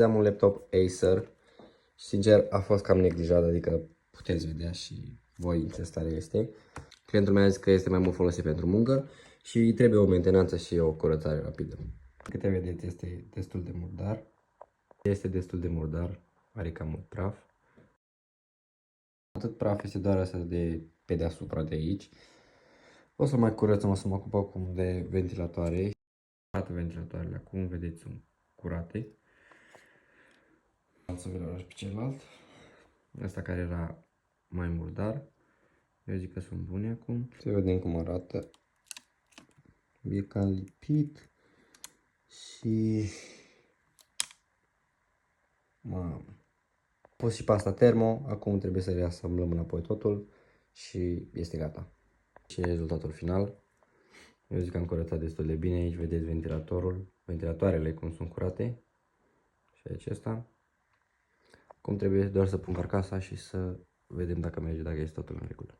Am un laptop Acer și sincer a fost cam neglijat, adică puteți vedea și voi în ce stare este. Clientul meu a zis că este mai mult folosit pentru muncă și trebuie o mentenanță și o curățare rapidă. Câte vedeți este destul de murdar. Este destul de murdar, are cam mult praf. Atât praf este doar asta de pe deasupra de aici. O să mai curățăm, o să mă ocup acum de ventilatoare. Toate ventilatoarele acum, vedeți, sunt curate. Să vi-l arăt pe celălalt. Asta care era mai murdar. Eu zic că sunt bune acum. Să vedem cum arată. E cam lipit. Și... Mamă. A pus și pasta termo. Acum trebuie să reasamblăm înapoi totul. Și este gata. Și rezultatul final. Eu zic că am curățat destul de bine. Aici vedeți ventilatorul. Ventilatoarele cum sunt curate. Și acesta. Acum trebuie doar să pun carcasa și să vedem dacă merge, dacă este totul în regulă.